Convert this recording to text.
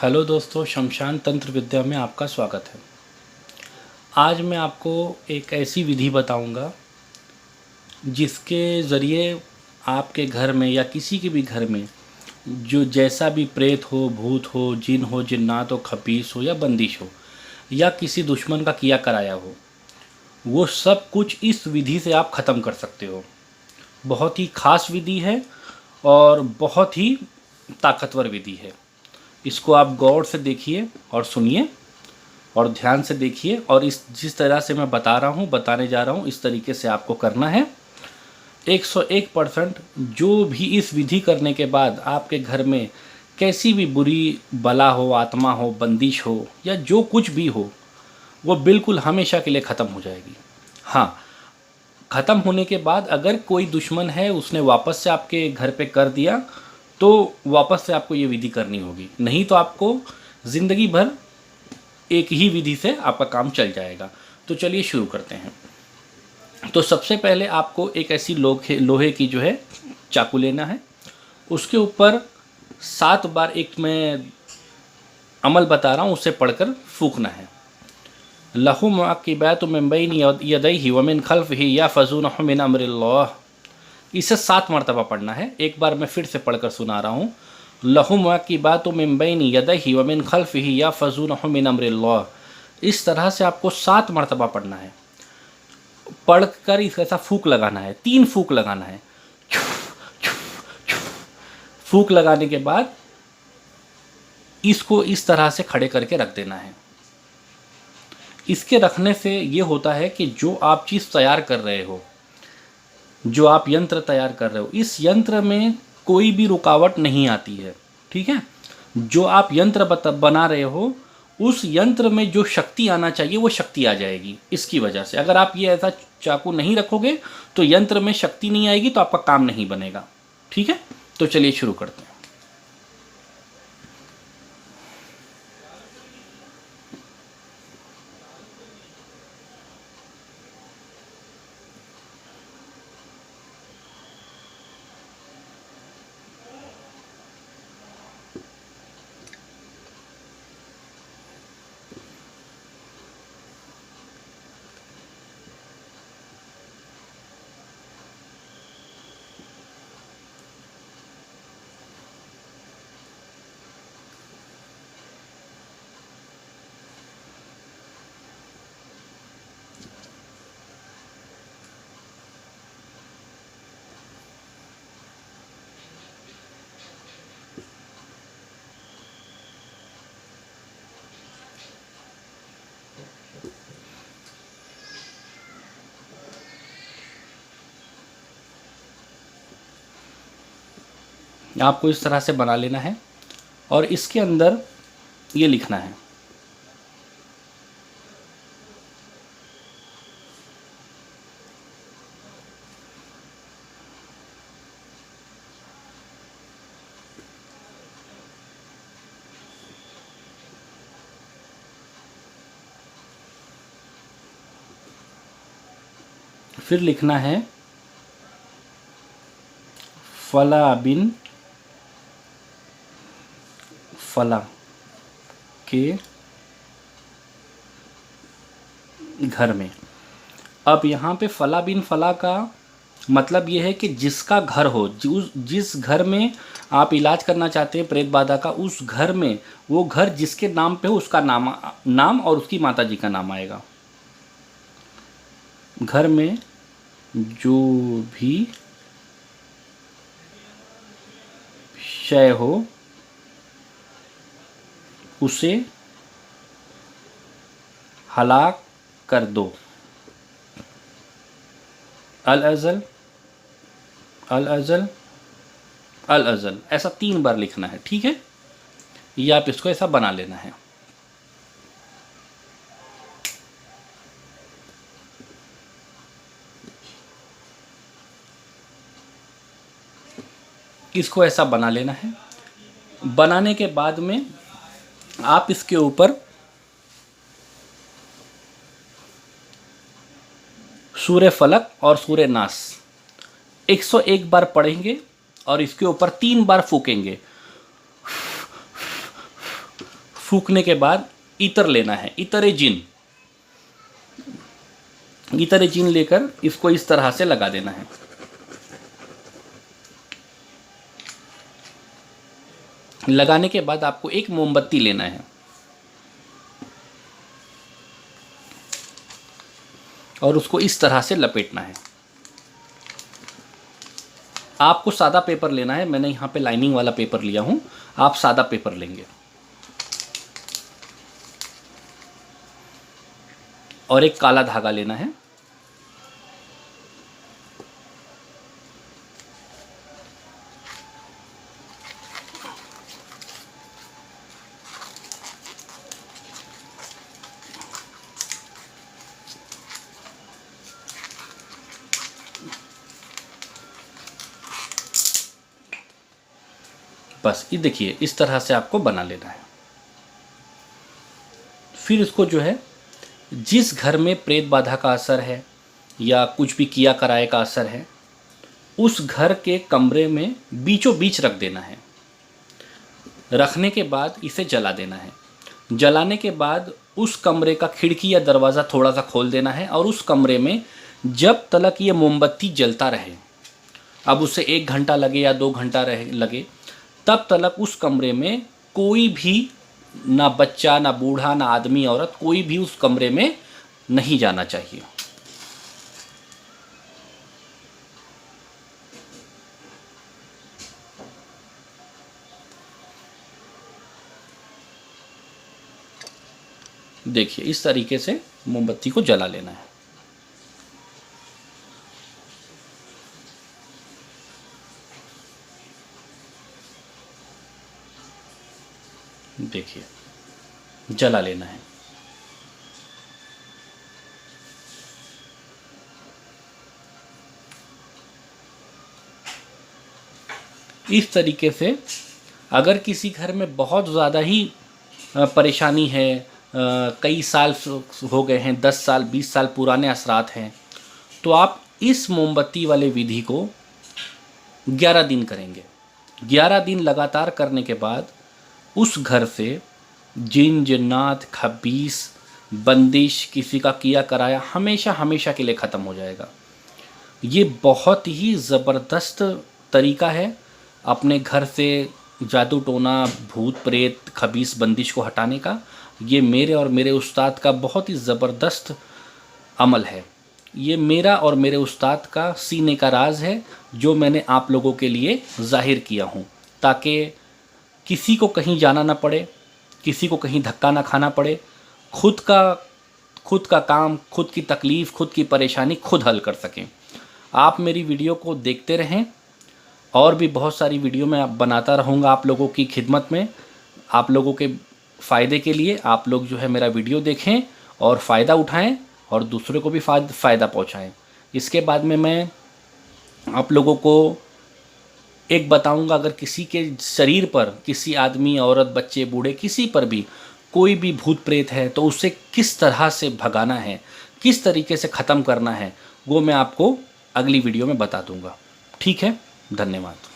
Hello दोस्तों, शमशान तंत्र विद्या में आपका स्वागत है। आज मैं आपको एक ऐसी विधि बताऊंगा जिसके ज़रिए आपके घर में या किसी के भी घर में जो जैसा भी प्रेत हो, भूत हो, जिन हो, जिन्नात हो, खपीस हो या बंदिश हो या किसी दुश्मन का किया कराया हो, वो सब कुछ इस विधि से आप ख़त्म कर सकते हो। बहुत ही ख़ास विधि है और बहुत ही ताकतवर विधि है। इसको आप गौर से देखिए और सुनिए और ध्यान से देखिए, और इस जिस तरह से मैं बताने जा रहा हूँ, इस तरीके से आपको करना है। 101% जो भी इस विधि करने के बाद आपके घर में कैसी भी बुरी बला हो, आत्मा हो, बंदिश हो या जो कुछ भी हो, वो बिल्कुल हमेशा के लिए ख़त्म हो जाएगी। हाँ, ख़त्म होने के बाद अगर कोई दुश्मन है उसने वापस से आपके घर पे कर दिया तो वापस से आपको ये विधि करनी होगी, नहीं तो आपको ज़िंदगी भर एक ही विधि से आपका काम चल जाएगा। तो चलिए शुरू करते हैं। तो सबसे पहले आपको एक ऐसी लोहे की जो है चाकू लेना है। उसके ऊपर 7 बार एक मैं अमल बता रहा हूँ उससे पढ़कर फूकना है। लहू मुअक्किबातु मिन बैनि यदैहि व मिन खल्फिही यहफ़ज़ूनहु मिन अम्रिल्लाह। इसे 7 मरतबा पढ़ना है। एक बार मैं फिर से पढ़कर सुना रहा हूँ। लहू मुअक्किबातु मिन बैनि यदैहि व मिन खल्फिही यहफ़ज़ूनहु मिन अम्रिल्लाह। इस तरह से आपको 7 मरतबा पढ़ना है। पढ़कर इसका ऐसा फूक लगाना है, 3 फूक लगाना है। फूक लगाने के बाद इसको इस तरह से खड़े करके रख देना है। इसके रखने से ये होता है कि जो आप चीज़ तैयार कर रहे हो, जो आप यंत्र तैयार कर रहे हो, इस यंत्र में कोई भी रुकावट नहीं आती है। ठीक है, जो आप यंत्र बना रहे हो उस यंत्र में जो शक्ति आना चाहिए वो शक्ति आ जाएगी। इसकी वजह से अगर आप ये ऐसा चाकू नहीं रखोगे तो यंत्र में शक्ति नहीं आएगी, तो आपका काम नहीं बनेगा। ठीक है, तो चलिए शुरू करते हैं। आपको इस तरह से बना लेना है और इसके अंदर ये लिखना है। फिर लिखना है फला बिन फला के घर में। अब यहाँ पे फला बिन फला का मतलब ये है कि जिसका घर हो, जिस घर में आप इलाज करना चाहते हैं प्रेत बाधा का, उस घर में वो घर जिसके नाम पे हो उसका नाम और उसकी माता जी का नाम आएगा। घर में जो भी शय हो उसे हलाक कर दो। अल अज़ल अल अज़ल अल अज़ल, ऐसा 3 बार लिखना है। ठीक है, ये आप इसको ऐसा बना लेना है। इसको ऐसा बना लेना है। बनाने के बाद में आप इसके ऊपर सूर्य फलक और सूर्य नास 101 बार पढ़ेंगे और इसके ऊपर 3 बार फूकेंगे। सूखने के बाद इतर लेना है, इतरे जिन लेकर इसको इस तरह से लगा देना है। लगाने के बाद आपको एक मोमबत्ती लेना है और उसको इस तरह से लपेटना है। आपको सादा पेपर लेना है, मैंने यहाँ पे लाइनिंग वाला पेपर लिया हूँ, आप सादा पेपर लेंगे और एक काला धागा लेना है। बस ये देखिए, इस तरह से आपको बना लेना है। फिर इसको जो है, जिस घर में प्रेत बाधा का असर है या कुछ भी किया कराए का असर है, उस घर के कमरे में बीचों बीच रख देना है। रखने के बाद इसे जला देना है। जलाने के बाद उस कमरे का खिड़की या दरवाज़ा थोड़ा सा खोल देना है और उस कमरे में जब तक ये मोमबत्ती जलता रहे, अब उसे 1 घंटा लगे या 2 घंटा लगे, तब तक उस कमरे में कोई भी, ना बच्चा, ना बूढ़ा, ना आदमी औरत, कोई भी उस कमरे में नहीं जाना चाहिए। देखिए, इस तरीके से मोमबत्ती को जला लेना है। देखिए, जला लेना है। इस तरीके से अगर किसी घर में बहुत ज़्यादा ही परेशानी है, कई साल हो गए हैं, 10 साल 20 साल पुराने असरात हैं, तो आप इस मोमबत्ती वाले विधि को 11 दिन करेंगे। 11 दिन लगातार करने के बाद उस घर से जिन, जिन्नात, खबीस, बंदिश, किसी का किया कराया हमेशा हमेशा के लिए ख़त्म हो जाएगा। ये बहुत ही ज़बरदस्त तरीका है अपने घर से जादू टोना, भूत प्रेत, खबीस, बंदिश को हटाने का। ये मेरे और मेरे उस्ताद का बहुत ही ज़बरदस्त अमल है। ये मेरा और मेरे उस्ताद का सीने का राज है, जो मैंने आप लोगों के लिए ज़ाहिर किया हूँ, ताकि किसी को कहीं जाना ना पड़े, किसी को कहीं धक्का ना खाना पड़े, खुद का काम, खुद की तकलीफ़, खुद की परेशानी खुद हल कर सकें। आप मेरी वीडियो को देखते रहें, और भी बहुत सारी वीडियो मैं बनाता रहूँगा आप लोगों की खिदमत में, आप लोगों के फ़ायदे के लिए। आप लोग जो है मेरा वीडियो देखें और फ़ायदा उठाएं और दूसरों को भी फ़ायदा पहुँचाएँ। इसके बाद में मैं आप लोगों को एक बताऊंगा, अगर किसी के शरीर पर, किसी आदमी, औरत, बच्चे, बूढ़े, किसी पर भी कोई भी भूत प्रेत है, तो उसे किस तरह से भगाना है, किस तरीके से ख़त्म करना है, वो मैं आपको अगली वीडियो में बता दूंगा। ठीक है, धन्यवाद।